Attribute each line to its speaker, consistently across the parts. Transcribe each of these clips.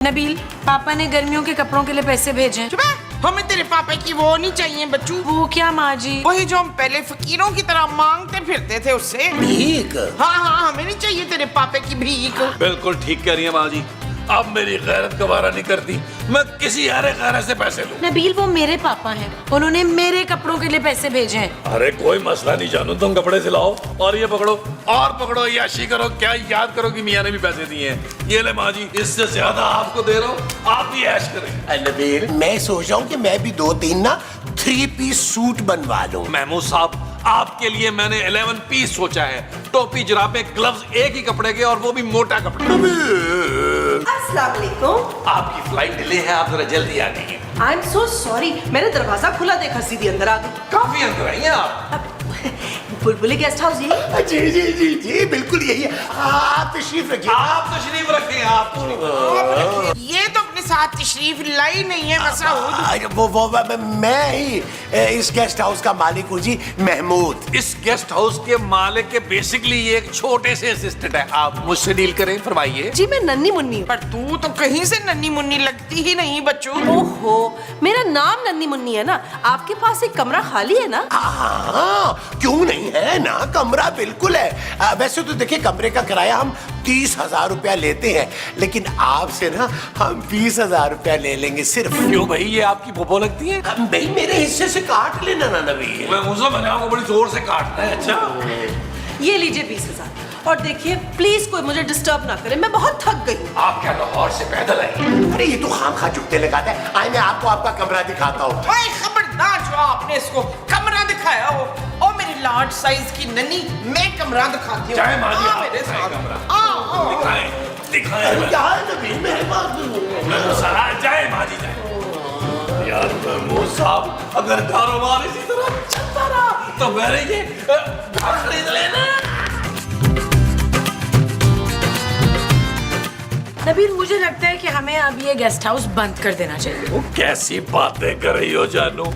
Speaker 1: नबील, पापा ने गर्मियों के कपड़ों के लिए पैसे भेजे।
Speaker 2: हमें तेरे पापा की वो नहीं चाहिए बच्चू।
Speaker 1: वो क्या माँ जी?
Speaker 2: वही जो हम पहले फकीरों की तरह मांगते फिरते थे उससे
Speaker 3: भीख।
Speaker 2: हाँ हाँ, हमें नहीं चाहिए तेरे पापे की भीख।
Speaker 4: बिल्कुल ठीक कह रही है माँ जी। अब मेरी गैरत गवारा नहीं करती, मैं किसी हरे गैरत से पैसे लूं।
Speaker 1: नबील, वो मेरे पापा हैं, उन्होंने मेरे कपड़ों के लिए पैसे भेजे हैं।
Speaker 4: अरे कोई मसला नहीं जानू, तुम कपड़े सिलाओ और ये पकड़ो और पकड़ो, याशी करो, क्या याद करो कि मियाँ ने भी पैसे दिए हैं। ये ले माँ जी, इससे ज्यादा आपको दे रहा हूँ, आप भी ऐश करें।
Speaker 3: नबील, मैं सोच रहा हूँ कि मैं भी 2-3 ना 3 पीस सूट बनवा लूं।
Speaker 4: महमूद साहब, आपके लिए मैंने 11 पीस सोचा है। टोपी, जुराबे, ग्लव्स एक ही कपड़े के, और वो भी मोटा कपड़ा।
Speaker 5: अस्सलाम वालेकुम।
Speaker 4: आपकी फ्लाइट डिले है, आप जरा जल्दी आ जाइए।
Speaker 5: आई एम सो सॉरी, मैंने दरवाजा खुला देखा, सीधी अंदर आ गई।
Speaker 4: काफी अंदर आई हैं आप।
Speaker 5: बुलबुली गेस्ट हाउस यही?
Speaker 3: जी जी जी जी बिल्कुल यही है। आप तशरीफ रखिए।
Speaker 4: आप तशरीफ रखें, आप
Speaker 2: ये तो अपने साथ तशरीफ लाई नहीं है मसऊद।
Speaker 3: वो मैं ही इस गेस्ट हाउस का मालिक हूँ जी, महमूद।
Speaker 4: इस गेस्ट हाउस के मालिक के बेसिकली ये एक छोटे से असिस्टेंट है। आप मुझसे डील करें, फरमाइए।
Speaker 5: जी मैं नन्नी मुन्नी हूँ।
Speaker 2: पर तू तो कहीं से नन्नी मुन्नी लगती ही नहीं बच्चू।
Speaker 5: ओहो, मेरा नाम नन्नी मुन्नी है ना। आपके पास एक कमरा खाली है ना?
Speaker 3: हाँ, क्यों नहीं है ना, कमरा बिल्कुल है। वैसे तो देखिए, कमरे का किराया हम 30,000 रुपया लेते हैं, लेकिन आपसे ना हम 20,000 रुपया ले लेंगे सिर्फ।
Speaker 4: क्यों भाई, ये आपकी पोपो लगती है?
Speaker 3: भाई मेरे हिस्से से काट लेना ना नबी।
Speaker 4: मैंने आपको बड़ी जोर से काटना है। अच्छा,
Speaker 5: ये लीजिए 20,000। और देखिए प्लीज कोई मुझे डिस्टर्ब ना करे, मैं बहुत थक गई हूँ।
Speaker 4: आप क्या लाहौर से पैदल आई?
Speaker 3: अरे ये तो खामखा जुटते लगाता है। आइए मैं आपको आपका कमरा दिखाता हूँ।
Speaker 2: ओए खबरदार, जो आपने इसको कमरा दिखाया हो, और मेरी लार्ज साइज की नन्ही, मैं कमरा दिखाती हूँ।
Speaker 4: चाहे माँ जी, आप
Speaker 2: मेरे
Speaker 4: दिखाएं
Speaker 2: साथ
Speaker 4: कमरा।
Speaker 2: आओ।
Speaker 4: दिखाएं।
Speaker 3: अरे क्या है नबी, मेरे पास
Speaker 4: जाए माँ जी, जाए। यार महमूद साहब, अगर कारोबार इसी तरह चलता रहा तो मैंने ये घर खरीद लेना।
Speaker 1: नबील, मुझे लगता है कि हमें अब ये गेस्ट हाउस बंद कर देना चाहिए।
Speaker 4: वो कैसी बातें कर रही हो जानू?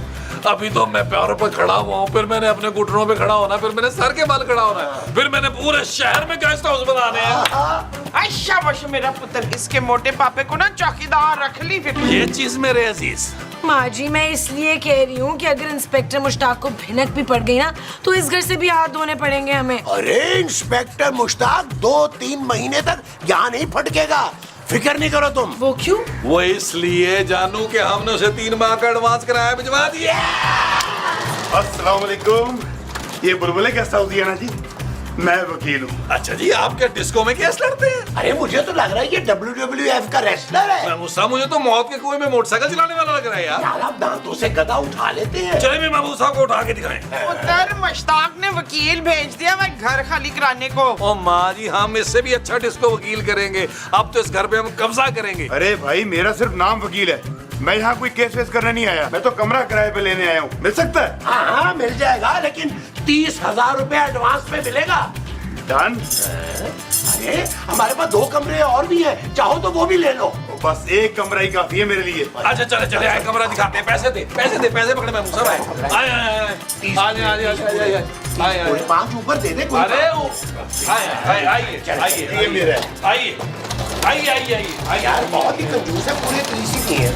Speaker 4: अभी तो मैं पैरों पर खड़ा हुआ हूँ, फिर मैंने अपने घुटनों पे खड़ा होना, फिर मैंने सर के बल खड़ा होना है, फिर मैंने पूरे शहर में गेस्ट हाउस बनाने हैं।
Speaker 2: शाबाश मेरा पुत्र, इसके मोटे पापे को ना चौकीदार रख ली फिर।
Speaker 4: ये चीज मेरे अजीज।
Speaker 1: माँ जी, मैं इसलिए कह रही हूँ कि अगर इंस्पेक्टर मुश्ताक को भिनक भी पड़ गई ना, तो इस घर से भी हाथ धोने पड़ेंगे हमें।
Speaker 3: अरे इंस्पेक्टर मुश्ताक 2-3 महीने तक यहाँ नहीं फटकेगा, फिक्र नहीं करो तुम।
Speaker 1: वो क्यों?
Speaker 4: वो इसलिए जानू कि हमने उसे 3 माह का एडवांस किराया भिजवा दिया।
Speaker 6: अस्सलाम वालेकुम। ये बुलबुले गेस्ट हाउस है ना जी, मैं वकील हूँ।
Speaker 4: अच्छा जी, आप क्या डिस्को में केस लड़ते हैं?
Speaker 3: अरे मुझे तो लग रहा है ये WWF का रेसलर है।
Speaker 4: मुझे तो मौत के कुएं में मोटरसाइकिल चलाने वाला लग रहा है यार।
Speaker 3: यार आप दांतों से गदा उठा लेते हैं।
Speaker 4: चले भी महमूद साहब को उठा के दिखाएं।
Speaker 2: पुत्र मुश्ताक ने वकील भेज दिया मैं घर खाली कराने को।
Speaker 4: ओ माँ जी, हम इससे भी अच्छा डिस्को वकील करेंगे। अब तो इस घर पे हम कब्जा करेंगे।
Speaker 6: अरे भाई, मेरा सिर्फ नाम वकील है, मैं यहाँ कोई केस वेस करने नहीं आया, मैं तो कमरा किराए पे लेने आया हूँ। मिल सकता है?
Speaker 3: हाँ मिल जाएगा, लेकिन 30,000 रुपया एडवांस में मिलेगा।
Speaker 6: डन।
Speaker 3: अरे हमारे पास 2 कमरे और भी हैं, चाहो तो वो भी ले लो।
Speaker 6: बस एक कमरा ही काफी है मेरे लिए।
Speaker 4: अच्छा चले चले आए, कमरा दिखाते हैं। पैसे दे, पैसे दे, पैसे पकड़े महमूद साहब। आए आए आए आए आए आए।
Speaker 3: कोई 5 ऊपर दे दे।
Speaker 4: अरे आइए आइए,
Speaker 6: ये मेरा है।
Speaker 4: आइए आइए आइए आइए।
Speaker 3: यार बहुत ही कंजूस है, पूरे 30 ही नहीं है।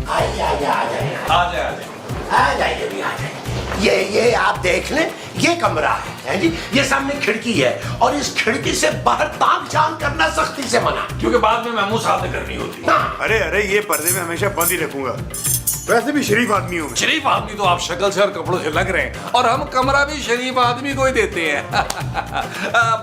Speaker 3: आइए आइए आ जाइए,
Speaker 4: आ जाए
Speaker 3: आ जाइए भी आ जाइए। ये आप देख लें, ये कमरा है जी, ये सामने खिड़की है, और इस खिड़की से बाहर ताक झांक करना सख्ती से मना,
Speaker 4: क्योंकि बाद में महमूद साहब ने करनी होती है।
Speaker 6: अरे अरे, ये पर्दे में हमेशा बंद ही रखूंगा, वैसे भी शरीफ आदमी हूँ मैं।
Speaker 4: शरीफ आदमी तो आप शक्ल से और कपड़ों से लग रहे हैं, और हम कमरा भी शरीफ आदमी को ही देते हैं।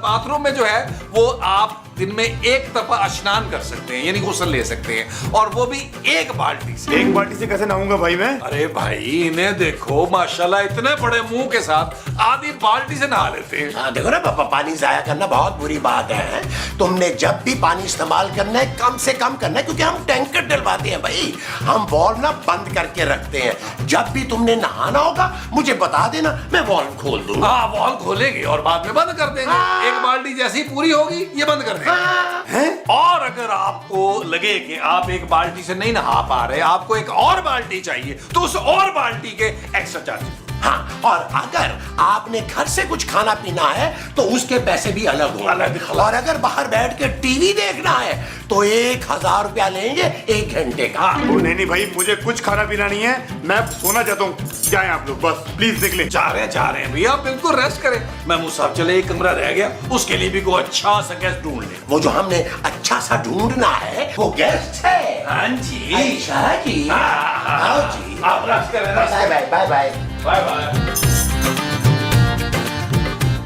Speaker 4: बाथरूम में जो है वो आप दिन में एक दफा स्नान कर सकते हैं, यानी गुस्ल ले सकते हैं, और वो भी एक बाल्टी से।
Speaker 6: एक बाल्टी से कैसे नहाऊंगा भाई मैं?
Speaker 4: अरे भाई, इन्हें देखो माशाल्लाह, इतने बड़े मुंह के साथ आधी बाल्टी से नहा लेते हैं।
Speaker 3: हाँ देखो ना पापा, पानी जाया करना बहुत बुरी बात है। तुमने जब भी पानी इस्तेमाल करना है, कम से कम करना है, क्योंकि हम टैंकर डलवाते हैं भाई, हम वॉल्व ना बंद करके रखते हैं। जब भी तुमने नहाना होगा मुझे बता देना, मैं वॉल्व खोल दूंगा।
Speaker 4: हाँ, वॉल्व खोलेंगे और बाद में बंद कर देंगे। एक बाल्टी जैसी पूरी होगी ये बंद कर देंगे। और अगर आपको लगे कि आप एक बाल्टी से नहीं नहा पा रहे, आपको एक और बाल्टी चाहिए, तो उस और बाल्टी के एक्स्ट्रा चार्जेस।
Speaker 3: हाँ, और अगर आपने घर से कुछ खाना पीना है तो उसके पैसे भी अलग होंगे। और अगर बाहर बैठ के टीवी देखना है तो 1000 रुपया लेंगे 1 घंटे का।
Speaker 6: नहीं भाई, मुझे कुछ खाना पीना नहीं है, मैं सोना चाहता हूँ। जाएं आप लोग, बस प्लीज निकलें।
Speaker 4: जा रहे हैं भैया, आप बिल्कुल रेस्ट करें। महमूद साहब चले, एक कमरा रह गया, उसके लिए भी कोई अच्छा सा गेस्ट ढूंढ ले।
Speaker 3: वो जो हमने अच्छा सा ढूंढना है वो गेस्ट है।
Speaker 4: हाँ जी,
Speaker 3: अच्छा जी, आओ जी,
Speaker 4: आप रेस्ट करें।
Speaker 3: Bye bye bye bye
Speaker 4: bye bye.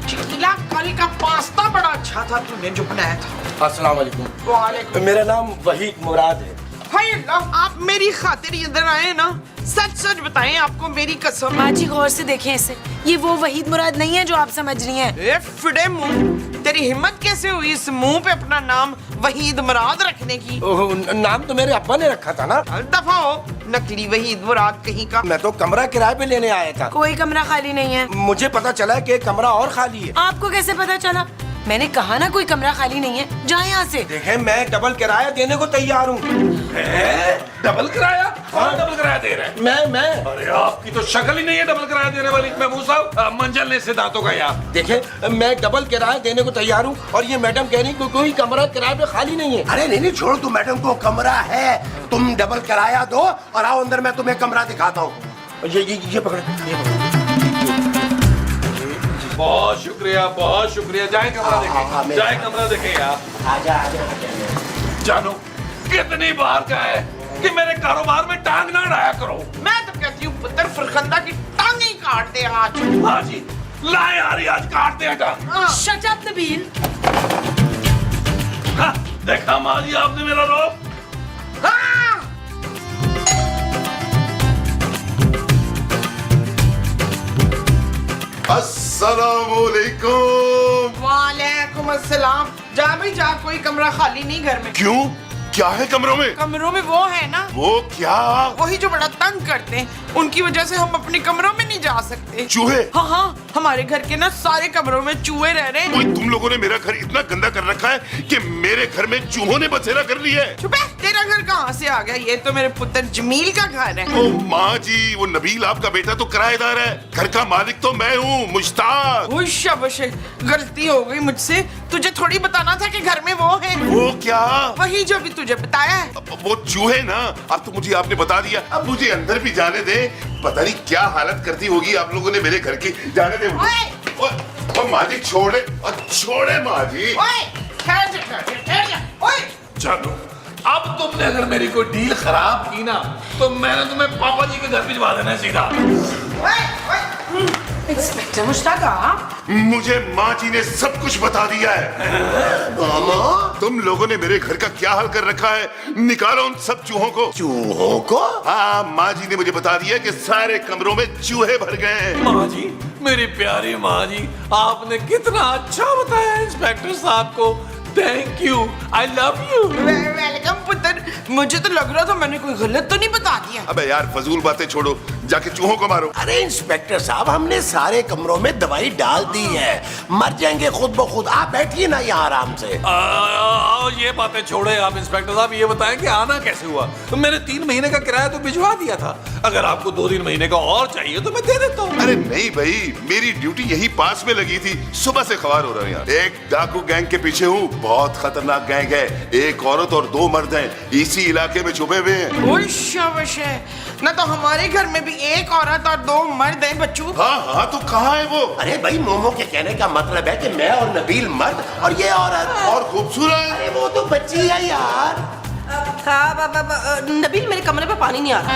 Speaker 2: Shakeela, कल का पास्ता बड़ा अच्छा था तूने जो बनाया था।
Speaker 7: अस्सलाम वालेकुम।
Speaker 2: वालेकुम।
Speaker 7: मेरा नाम वहीद मुराद है।
Speaker 2: हाय अल्लाह, आप मेरी खातिर इधर आए ना, सच सच बताएं, आपको मेरी कसम।
Speaker 1: माँ जी गौर से देखें इसे, ये वो वहीद मुराद नहीं है जो आप समझ रही हैं।
Speaker 2: ए फिडे मुंह, तेरी हिम्मत कैसे हुई इस मुंह पे अपना नाम वहीद मुराद रखने की?
Speaker 7: ओह, नाम तो मेरे अब्बा ने रखा था ना।
Speaker 2: दफा हो, नकली वहीद मुराद कहीं का।
Speaker 7: मैं तो कमरा किराए पे लेने आया था।
Speaker 1: कोई कमरा खाली नहीं है।
Speaker 7: मुझे पता चला कि कमरा और खाली है।
Speaker 1: आपको कैसे पता चला? मैंने कहा ना कोई कमरा खाली नहीं है, जाए यहाँ से।
Speaker 7: देखें, मैं डबल किराया देने को तैयार हूँ।
Speaker 4: डबल किराया? कौन डबल किराया दे रहा है?
Speaker 7: मैं
Speaker 4: अरे आपकी तो शक्ल ही नहीं है डबल किराया देने वाली। महमूद साहब, मंजल ने से दांतों का यार।
Speaker 7: देखें, मैं डबल किराया देने को तैयार हूँ और ये मैडम कह रही कोई कमरा किराए पे खाली नहीं है।
Speaker 3: अरे नहीं छोड़ो, तुम मैडम को कमरा है, तुम डबल किराया दो और आओ अंदर, मैं तुम्हें कमरा दिखाता हूँ।
Speaker 7: ये पकड़े, ये पकड़े।
Speaker 4: बहुत शुक्रिया। जाए कमरा देखें, जाए कमरा देखें यार।
Speaker 3: आजा आजा आजा।
Speaker 4: जानो कितनी बार का है कि मेरे कारोबार में टांग ना अड़ाया करो।
Speaker 2: मैं तो कहती हूँ पुत्र फरखंदा की टांग ही काट दे आज।
Speaker 4: हाँ जी, ला यार, आज काटते हैं टांग।
Speaker 1: Shut up Nabeel.
Speaker 4: हाँ, देखा माँ जी आपने मेरा रोब।
Speaker 6: अस्सलामुअलैकुम।
Speaker 2: वालेकुम अस्सलाम। जा भाई जा, कोई कमरा खाली नहीं घर में।
Speaker 6: क्यों, क्या है कमरों में?
Speaker 2: कमरों में वो है ना,
Speaker 6: वो क्या?
Speaker 2: वही जो बड़ा तंग करते हैं, उनकी वजह से हम अपने कमरों में नहीं जा सकते।
Speaker 6: चूहे?
Speaker 2: हाँ, हमारे घर के ना सारे कमरों में चूहे रह रहे हैं।
Speaker 6: कोई तुम लोगों ने मेरा घर इतना गंदा कर रखा है कि मेरे घर में चूहों ने बसेरा कर लिया है।
Speaker 2: चुप है, तेरा घर कहाँ से आ गया? ये तो मेरे पुत्र जमील का घर है।
Speaker 6: ओ माँ जी, वो नबील आपका बेटा तो किराएदार है, घर का मालिक तो मैं हूँ, मुश्ताक।
Speaker 2: शाबाश, गलती हो गई मुझसे। तुझे थोड़ी बताना था कि घर में वो है।
Speaker 6: वो क्या?
Speaker 2: वही जो भी तुझे बताया है।
Speaker 6: वो चूहे ना, अब तो मुझे आपने बता दिया, अब मुझे अंदर भी जाने दे। पता नहीं क्या हालत करती होगी आप लोगों ने मेरे घर की। जाने दे मुझे। ओए माँ जी, छोड़े माँ जी।
Speaker 2: ओए, ठहर जा। ओए,
Speaker 4: जानो, अब तुमने अगर मेरी कोई डील खराब की ना तो मैंने तुम्हें पापा जी के घर भिजवा देना है सीधा।
Speaker 1: इंस्पेक्टर मुश्ताक आप?
Speaker 6: मुझे माँ जी ने सब कुछ बता दिया है। तुम लोगों ने मेरे घर का क्या हाल कर रखा है, निकालो उन सब चूहों को।
Speaker 3: चूहों को?
Speaker 6: हाँ, माँ जी ने मुझे बता दिया कि सारे कमरों में चूहे भर गए हैं।
Speaker 4: माँ जी, मेरी प्यारी माँ जी, आपने कितना अच्छा बताया इंस्पेक्टर साहब को। Thank you, I love you.
Speaker 2: Welcome पुत्र। मुझे तो लग रहा था मैंने कोई गलत तो नहीं बता दिया।
Speaker 6: अबे यार, फजूल बातें छोड़ो, जाके चूहों को मारो।
Speaker 3: अरे इंस्पेक्टर साहब, हमने सारे कमरों में दवाई डाल दी है, मर जाएंगे खुद ब खुद। आप बैठिए ना यहाँ आराम से।
Speaker 4: ये बातें छोड़े आप इंस्पेक्टर साहब, ये बताएं कि आना कैसे हुआ? तो मैंने 3 महीने का किराया तो भिजवा दिया था, अगर आपको 2-3 महीने का और चाहिए तो मैं दे देता हूँ।
Speaker 6: अरे नहीं भाई, मेरी ड्यूटी यही पास में लगी थी, सुबह से खबर हो रहा हूँ यहाँ। एक डाकू गैंग के पीछे हूँ, बहुत खतरनाक गैंग है। एक औरत और 2 मर्द हैं, इसी इलाके में छुपे हुए हैं।
Speaker 2: शाबाश है ना, तो हमारे घर में भी एक औरत और 2 मर्द हैं बच्चू।
Speaker 6: हाँ, तो कहाँ है वो?
Speaker 3: अरे भाई, मोमो के कहने का मतलब है कि मैं और नबील मर्द और ये औरत।
Speaker 6: और खूबसूरत।
Speaker 3: अरे वो तो बच्ची है यार।
Speaker 5: नबील, मेरे कमरे पे पानी नहीं आ रहा।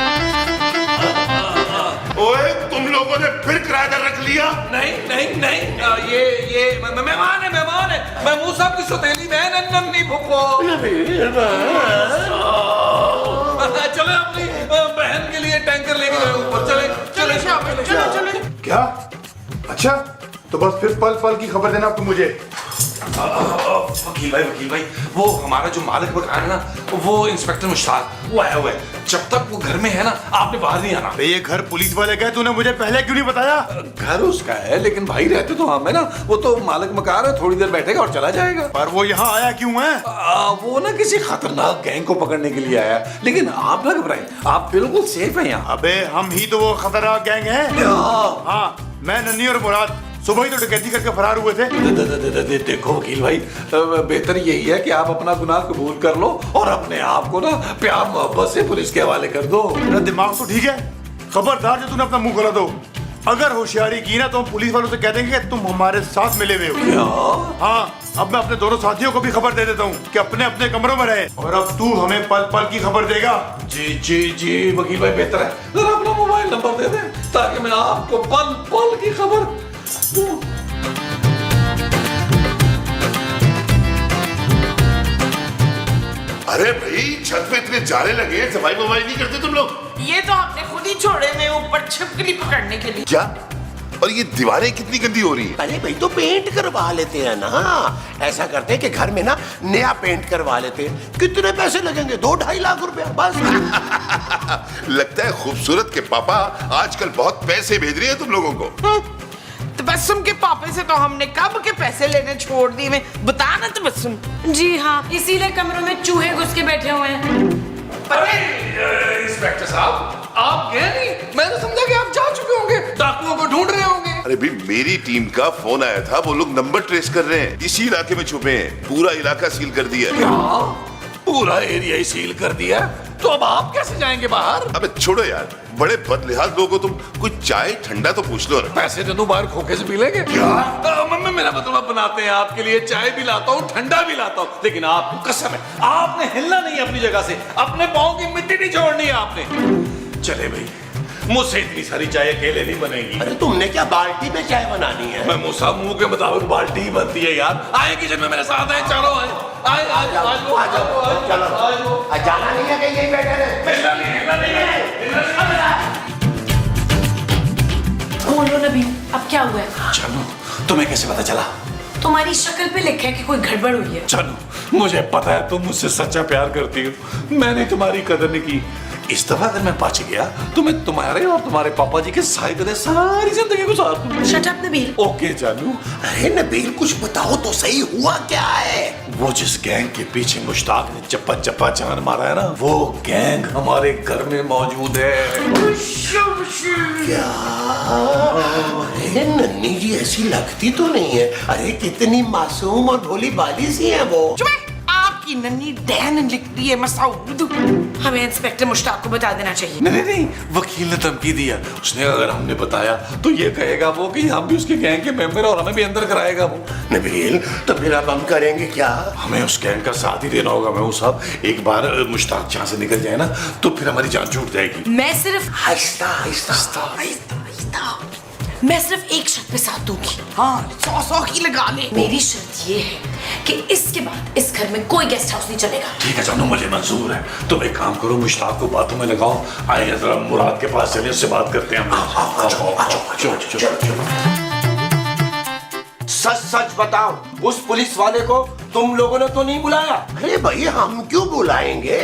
Speaker 6: ओए, तुम लोगों ने फिर किराएदार रख लिया?
Speaker 4: नहीं, ये मेहमान है। महमूद साहब की सौतेली बहन है नन्ही फुप्पो। चले अपनी बहन के लिए टैंकर लेके गए ऊपर। चले
Speaker 2: शाबाश, चलो।
Speaker 6: क्या? अच्छा, तो बस फिर पल पल की खबर देना तुम मुझे।
Speaker 4: वकील भाई वो हमारा जो मालिक मकान है ना, वो इंस्पेक्टर मुश्ताक, वो आया हुआ है। जब तक वो घर में है ना, आपने बाहर नहीं आना।
Speaker 8: ये घर पुलिस वाले का है, तूने मुझे पहले क्यों नहीं बताया?
Speaker 4: घर उसका है, लेकिन भाई रहते तो हम है ना। वो तो मालिक मकान है, थोड़ी देर बैठेगा और चला जाएगा।
Speaker 8: पर वो यहाँ आया क्यों है?
Speaker 4: वो ना किसी खतरनाक गैंग को पकड़ने के लिए आया है। लेकिन आप ना घबराएं, आप बिल्कुल सेफ हैं यहाँ।
Speaker 8: अबे हम ही तो वो खतरनाक गैंग है। हाँ, मैं नन्ही और मुराद सुबह ही तो डकैती करके फरार हुए थे।
Speaker 4: देखो वकील भाई, बेहतर यही है कि आप अपना गुनाह कबूल कर लो और अपने आप को ना प्यार मोहब्बत से पुलिस के हवाले कर दो।
Speaker 8: मेरा दिमाग तो ठीक है, खबरदार जो तूने अपना मुंह खोला दो। अगर होशियारी की ना तो हम पुलिस वालों से कह देंगे कि तुम हमारे साथ मिले हुए हो। हाँ, अब मैं अपने दोनों साथियों को भी खबर दे देता हूँ कि अपने अपने कमरों में रहे। और अब तू हमें पल पल की खबर देगा।
Speaker 4: जी जी जी वकील भाई, बेहतर है जरा अपना मोबाइल नंबर दे दें ताकि मैं आपको पल पल की खबर दूं।
Speaker 6: अरे भाई, छत पे इतने जाले लगे हैं, सफाई वफाई नहीं करते तुम लोग?
Speaker 2: ये तो आपने खुद ही छोड़े मैं ऊपर छिपकली पकड़ने के लिए।
Speaker 6: क्या? और ये दीवारें कितनी गंदी हो रही है?
Speaker 3: अरे भाई तो पेंट करवा लेते हैं ना। ऐसा करते हैं कि घर में ना नया पेंट करवा लेते हैं। कितने पैसे लगेंगे? 2-2.5 लाख रुपया बस।
Speaker 6: लगता है खूबसूरत के पापा आजकल बहुत पैसे भेज रही है तुम लोगों को।
Speaker 2: तबस्सुम के पापे से तो हमने कब के पैसे लेने छोड़ दिए। मैं बता ना तबस्सुम।
Speaker 1: जी हाँ, इसीलिए कमरों में चूहे घुस के बैठे हुए हैं।
Speaker 4: इंस्पेक्टर साहब, आप गए नहीं? मैंने समझा कि आप जा चुके होंगे, डाकुओं को ढूंढ रहे होंगे।
Speaker 6: अरे भाई, मेरी टीम का फोन आया था, वो लोग नंबर ट्रेस कर रहे हैं। इसी इलाके में छुपे हैं, पूरा इलाका सील कर दिया है।
Speaker 4: पूरा एरिया ही सील कर दिया, तो अब आप कैसे जाएंगे बाहर?
Speaker 6: अबे छोड़ो यार, बड़े बदलिहाज लोग हो तुम। कुछ चाय ठंडा तो पूछ लो ना।
Speaker 4: पैसे दे दूं, बाहर खोखे से पी लेंगे?
Speaker 6: क्या?
Speaker 4: मम्मी मेरा मतलब बनाते हैं आपके लिए, चाय भी लाता हूँ, ठंडा भी लाता हूँ, लेकिन आपको कसम है आपने हिलना नहीं अपनी जगह से। अपने पाँव की मिट्टी नहीं छोड़नी है आपने। चले भाई, मुझसे इतनी सारी चाय अकेले नहीं बनेगी।
Speaker 3: अरे तुमने क्या बाल्टी में चाय बनानी है?
Speaker 4: मैं मुसा मुंह के मुताबिक बाल्टी ही बनती है यार। आए किचन में मेरे साथ, आए, चलो आए, आए, आए,
Speaker 3: चलो, जाना नहीं है कहीं, यहीं बैठे रहे।
Speaker 1: बोलो नबी, अब क्या हुआ है?
Speaker 4: चलो, तुम्हें कैसे पता चला?
Speaker 1: तुम्हारी शक्ल पे लिखा है कि कोई गड़बड़ हुई है।
Speaker 4: चलो, मुझे पता है तुम मुझसे सच्चा प्यार करती हो। मैंने तुम्हारी कदर नहीं की। इस दफा अगर मैं बच गया तो मैं तुम्हारे और तुम्हारे पापा जी के साथ सारी जिंदगी गुजार दूंगा।
Speaker 1: Shut up Nabeel.
Speaker 4: ओके जानू।
Speaker 3: अरे नबील, कुछ बताओ तो सही, हुआ क्या है?
Speaker 4: वो जिस गैंग के पीछे मुश्ताक ने चप्पा चप्पा जान मारा है ना, वो गैंग हमारे घर में मौजूद है।
Speaker 3: क्या? अरे नन्ही जी ऐसी लगती तो नहीं है। अरे कितनी मासूम और भोली भाली सी है वो।
Speaker 2: आपकी नन्ही डैन लिखती है मसूद।
Speaker 1: हमें इंस्पेक्टर मुश्ताक को बता देना चाहिए।
Speaker 4: नहीं नहीं, वकील ने धमकी दिया। उसने अगर हमने बताया तो ये कहेगा वो कि हम भी उसके गैंग के मेंबर और हमें भी अंदर कराएगा वो।
Speaker 3: नबील, तो फिर अब हम करेंगे क्या?
Speaker 4: हमें उस गैंग का साथ ही देना होगा। मैं साहब, एक बार मुश्ताक जहाँ से निकल जाए ना तो फिर हमारी जान छूट जाएगी।
Speaker 1: मैं सिर्फ
Speaker 3: आहिस्ता आहिस्ता।
Speaker 1: मैं सिर्फ एक शर्त पे साथ दूंगी।
Speaker 2: हाँ, 100 की लगा ले।
Speaker 1: मेरी शर्त ये है कि इसके बाद इस घर में कोई गेस्ट हाउस नहीं चलेगा।
Speaker 4: ठीक है जानू, मुझे मंजूर है। तुम एक काम करो, मुश्ताक को बातों में लगाओ। आइए जरा मुराद के पास चलिए, उससे बात करते हैं हम। चलो।
Speaker 7: सच सच बताओ, उस पुलिस वाले को तुम लोगों ने तो नहीं बुलाया?
Speaker 3: अरे भाई, हम क्यों बुलाएंगे?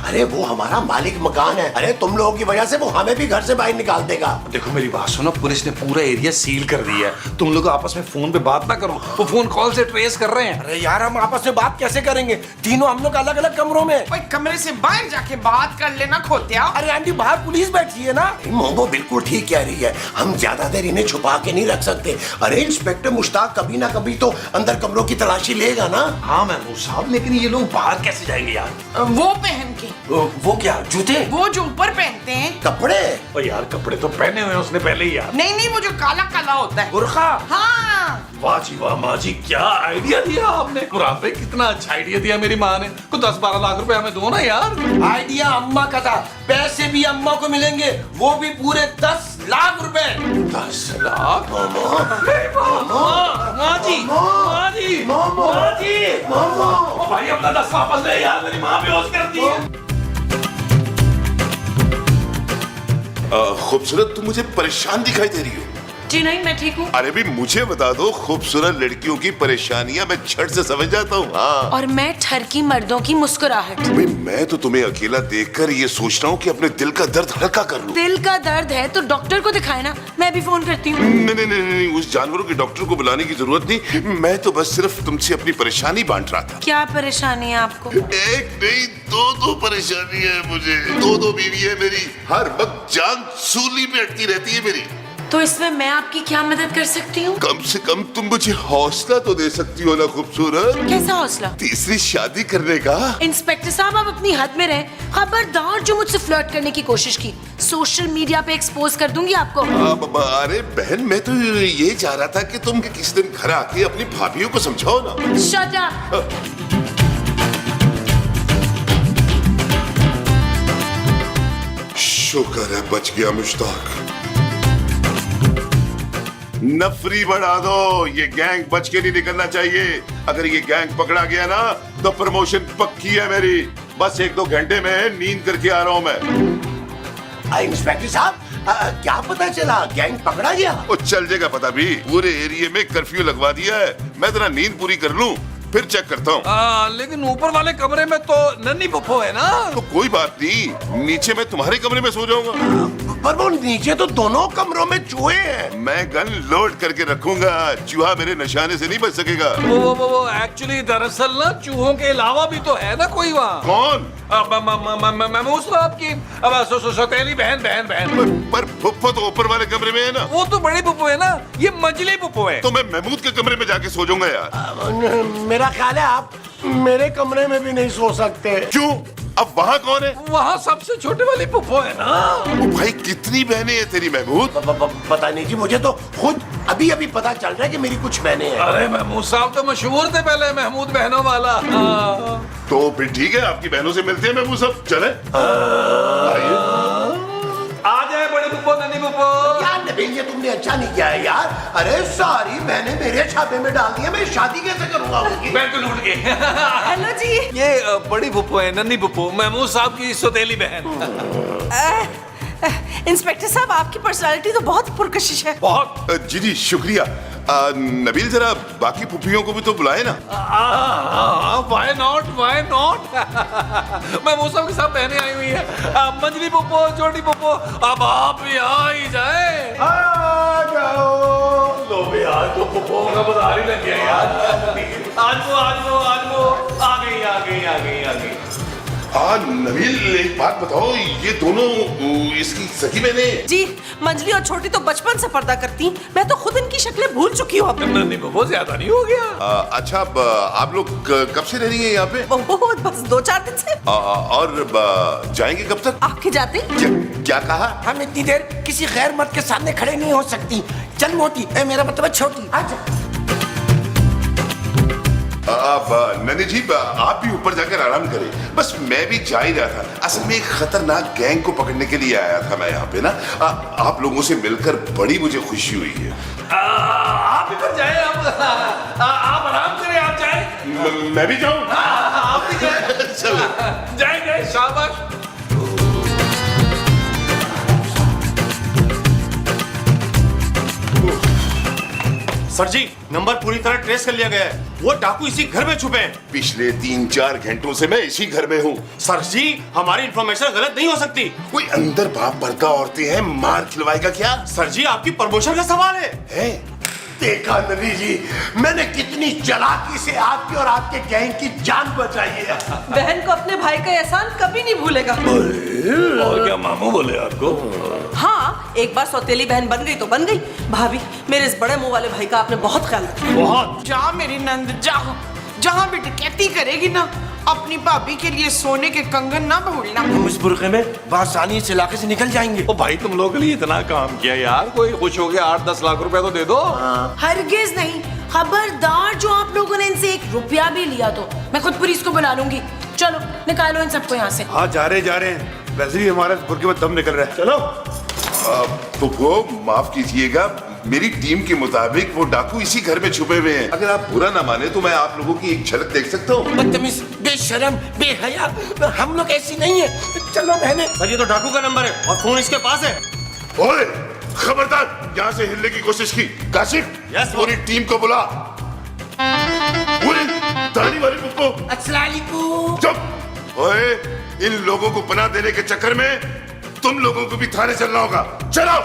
Speaker 3: अरे वो हमारा मालिक मकान है। अरे तुम लोगों की वजह से वो हमें भी घर से बाहर निकाल देगा।
Speaker 4: देखो मेरी बात सुनो, पुलिस ने पूरा एरिया सील कर दिया है। तुम लोग आपस में फोन पे बात ना करो, वो फोन कॉल से ट्रेस कर रहे हैं।
Speaker 7: अरे यार, हम आपस में बात कैसे करेंगे? तीनों हम लोग अलग अलग कमरों में।
Speaker 2: भाई कमरे से बाहर जाके बात कर लेना खोतिया।
Speaker 7: अरे आंटी, बाहर पुलिस बैठी है ना।
Speaker 3: मोमो बिल्कुल ठीक कह रही है, हम ज्यादा देर इन्हें छुपा के नहीं रख सकते। अरे इंस्पेक्टर मुश्ताक कभी ना कभी तो अंदर कमरों की तलाशी लेगा ना।
Speaker 4: हाँ मैं साहब, लेकिन ये लोग बाहर कैसे जाएंगे यार?
Speaker 2: वो पहन के।
Speaker 7: वो क्या, जूते?
Speaker 2: वो जो ऊपर पहनते हैं।
Speaker 3: कपड़े?
Speaker 4: और यार कपड़े तो पहने हुए हैं उसने पहले ही यार।
Speaker 2: नहीं नहीं, वो जो काला काला होता है।
Speaker 7: बुर्खा?
Speaker 2: हाँ।
Speaker 4: वाह जी वाह, माँ जी क्या आइडिया दिया आपने। मुराद भाई, कितना अच्छा आइडिया दिया मेरी माँ ने। कुछ 10-12 लाख रुपए हमें दो ना यार।
Speaker 7: आइडिया अम्मा का था, पैसे भी अम्मा को मिलेंगे, वो भी पूरे 10 लाख रुपए।
Speaker 4: 10 लाख? भाई अपना 10 वापस ले यार, मेरी माँ बेहोश कर दी है।
Speaker 6: खूबसूरत, तुम मुझे परेशान दिखाई दे रही हो।
Speaker 1: जी नहीं, मैं ठीक हूँ।
Speaker 6: अरे भी मुझे बता दो, खूबसूरत लड़कियों की परेशानियां मैं झट से समझ जाता हूँ। हाँ
Speaker 1: और मैं ठरकी मर्दों की मुस्कुराहट।
Speaker 6: भाई मैं तो तुम्हें अकेला देखकर ये सोच रहा हूँ कि अपने दिल का दर्द हल्का कर लूं।
Speaker 1: दिल का दर्द है तो डॉक्टर को दिखाए ना, मैं भी फोन करती हूँ।
Speaker 6: नहीं, उस जानवरों के डॉक्टर को बुलाने की जरूरत नहीं। मैं तो बस सिर्फ तुमसे अपनी परेशानी बांट रहा था।
Speaker 1: क्या परेशानी है आपको?
Speaker 6: एक नहीं, दो परेशानी है मुझे। दो बीवी है मेरी, हर वक्त जान सूली पे अटकी रहती है मेरी।
Speaker 1: तो इसमें मैं आपकी क्या मदद कर सकती हूँ?
Speaker 6: कम से कम तुम मुझे हौसला तो दे सकती हो ना खूबसूरत।
Speaker 1: कैसा हौसला?
Speaker 6: तीसरी शादी करने का।
Speaker 1: इंस्पेक्टर साहब, आप अपनी हद में रहें। खबरदार जो मुझसे फ्लर्ट करने की कोशिश की, सोशल मीडिया पे एक्सपोज कर दूंगी आपको।
Speaker 6: अरे बहन, मैं तो ये चाह रहा था कि तुम किसी दिन घर आके अपनी भाभीयों को समझाओ ना।
Speaker 1: Shut up.
Speaker 6: शुक्र है बच गया मुश्ताक। नफरी बढ़ा दो, ये गैंग बच के नहीं निकलना चाहिए। अगर ये गैंग पकड़ा गया ना तो प्रमोशन पक्की है मेरी। बस 1-2 घंटे में नींद करके आ रहा हूं मैं।
Speaker 3: इंस्पेक्टर साहब, क्या पता चला? गैंग पकड़ा गया?
Speaker 6: वो चल जाएगा पता भी। पूरे एरिया में कर्फ्यू लगवा दिया है। मैं जरा नींद पूरी कर लूं फिर चेक करता हूँ।
Speaker 4: लेकिन ऊपर वाले कमरे में तो नन्ही पुप्पो है ना।
Speaker 6: तो कोई बात नहीं, नीचे मैं तुम्हारे कमरे में सो जाऊंगा।
Speaker 3: पर वो नीचे तो दोनों कमरों में चूहे हैं।
Speaker 6: मैं गन लोड करके रखूंगा, चूहा मेरे निशाने से नहीं बच सकेगा।
Speaker 4: वो एक्चुअली दरअसल ना चूहों के अलावा भी तो है ना कोई वहाँ।
Speaker 6: कौन?
Speaker 4: महमूद साहब की सौतेली बहन।
Speaker 6: पर फुफ्फो तो ऊपर वाले कमरे में है ना।
Speaker 4: वो तो बड़ी पुप्पो है ना, ये मंझली पुप्पो है।
Speaker 6: तो मैं महमूद के कमरे में जाके सो जाऊंगा यार।
Speaker 3: मेरा ख्याल है आप मेरे कमरे में भी नहीं सो सकते।
Speaker 6: क्यों? अब वहाँ कौन है?
Speaker 4: वहाँ सबसे छोटे वाली पुप्पो है ना।
Speaker 6: ओ भाई, कितनी बहनें हैं तेरी महमूद?
Speaker 3: पता नहीं जी, मुझे तो खुद अभी पता चल रहा है कि मेरी कुछ बहनें हैं।
Speaker 4: अरे महमूद साहब तो मशहूर थे पहले, महमूद बहनों वाला।
Speaker 6: तो फिर ठीक है, आपकी बहनों से मिलते हैं महमूद साहब। चले आइए।
Speaker 4: आ जाए बड़ी पुप्पो, नन्ही पुप्पो।
Speaker 3: यार नबील, ये तुमने अच्छा नहीं किया है यार। अरे सारी बहनें मेरे छापे में डाल दी है, मैं शादी कैसे करूंगा उनकी?
Speaker 4: बैंक लूट के।
Speaker 5: हेलो जी।
Speaker 4: ये बड़ी पुप्पो है, नन्ही पुप्पो, महमूद साहब की सौतेली बहन।
Speaker 5: इंस्पेक्टर साहब, आपकी पर्सनालिटी तो बहुत पुरकशिश है।
Speaker 4: बहुत।
Speaker 6: जी शुक्रिया। नबील, जरा बाकी पुप्पियों को भी तो बुलाए ना।
Speaker 4: Why not? महमूद साहब के साथ बहनें आई हुई है, मंजली पुप्पो, छोटी पुप्पो। अब आप भी आ ही जाए।
Speaker 3: आ जाओ।
Speaker 4: लो भी आज तो पुप्पो का बाजार ही लग गया यार। आज वो आ गई।
Speaker 6: नबील, एक बात बताओ, ये दोनों इसकी सगी बहनें?
Speaker 5: जी, मंजली और छोटी तो बचपन से पर्दा करती। मैं तो खुद इनकी शक्लें भूल चुकी हूँ अब।
Speaker 4: नन्ही पुप्पो ज्यादा नहीं हो गया?
Speaker 6: अच्छा, आप लोग कब से रह रही हैं यहाँ पे?
Speaker 5: बस 2-4 दिन से।
Speaker 6: और जाएंगे कब तक?
Speaker 5: आपके जाते।
Speaker 6: क्या कहा?
Speaker 7: हम इतनी देर किसी गैर मर्द के सामने खड़े नहीं हो सकती। चल मोटी, मेरा मतलब है छोटी। आजा।
Speaker 6: अब नंदी जी, आप भी ऊपर जाकर आराम करें। बस मैं भी जा ही रहा था। असल में एक खतरनाक गैंग को पकड़ने के लिए आया था मैं यहाँ पे ना। आप लोगों से मिलकर बड़ी मुझे खुशी हुई है।
Speaker 4: आप भी जाए, आप आराम करें, आप जाए।
Speaker 6: मैं भी जाऊँ?
Speaker 4: आप भी जाए।
Speaker 6: चलो
Speaker 4: जाए, शाबाश।
Speaker 8: सर जी, नंबर पूरी तरह ट्रेस कर लिया गया है। वो डाकू इसी घर में छुपे हैं।
Speaker 6: पिछले 3-4 घंटों से मैं इसी घर में हूँ।
Speaker 8: सर जी, हमारी इंफॉर्मेशन गलत नहीं हो सकती।
Speaker 6: कोई अंदर बाप भरता औरतें हैं, मार खिलवाएगा क्या?
Speaker 8: सर जी, आपकी प्रमोशन का सवाल है।
Speaker 3: देखा नबी जी, मैंने कितनी चालाकी से आपकी और आपके गैंग की जान बचाई है।
Speaker 5: बहन को अपने भाई का एहसान कभी नहीं भूलेगा।
Speaker 4: और क्या मामू बोले आपको?
Speaker 5: हाँ, एक बार सौतेली बहन बन गई तो बन गई। भाभी, मेरे इस बड़े मुंह वाले भाई का आपने बहुत ख्याल रखा।
Speaker 8: बहुत।
Speaker 2: जा मेरी नंद जा, जहाँ भी डकैती करेगी ना, अपनी भाभी के लिए सोने के कंगन ना भूलना।
Speaker 7: हम इस बुरखे में आसानी से इलाके से निकल जाएंगे।
Speaker 4: ओ भाई, तुम लोगों के लिए इतना काम किया यार, कोई खुश हो गया 8-10 लाख रुपए तो दे दो।
Speaker 1: हरगिज नहीं। खबरदार जो आप लोगों ने इनसे 1 रुपया भी लिया तो मैं खुद पुलिस को बुला लूंगी। चलो निकालो इन सबको यहाँ से।
Speaker 8: हाँ, जा रहे हैं। वैसे भी हमारे बुरके में दम निकल रहा है। चलो।
Speaker 6: तो वो माफ कीजिएगा, मेरी टीम के मुताबिक वो डाकू इसी घर में छुपे हुए हैं। अगर आप बुरा ना माने तो मैं आप लोगों की एक झलक देख सकता हूँ।
Speaker 7: बदतमीज, बेशरम, बेहया, हम लोग ऐसी नहीं है। चलो बहने।
Speaker 8: सर, ये तो डाकू का नंबर है और फोन इसके पास है।
Speaker 6: ओए, खबरदार यहाँ से हिलने की कोशिश की। काशिफ,
Speaker 8: Yes,
Speaker 6: पूरी टीम को बुला। दाढ़ी वाली पुप्पो,
Speaker 2: अस्सलामुअलैकुम।
Speaker 6: चुप। ओए, इन लोगों को पनाह देने के चक्कर में तुम लोगों को भी थाने चलना होगा। चलो।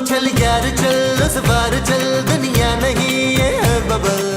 Speaker 9: चल यार चल, उस बार चल, दुनिया नहीं ये है बबल।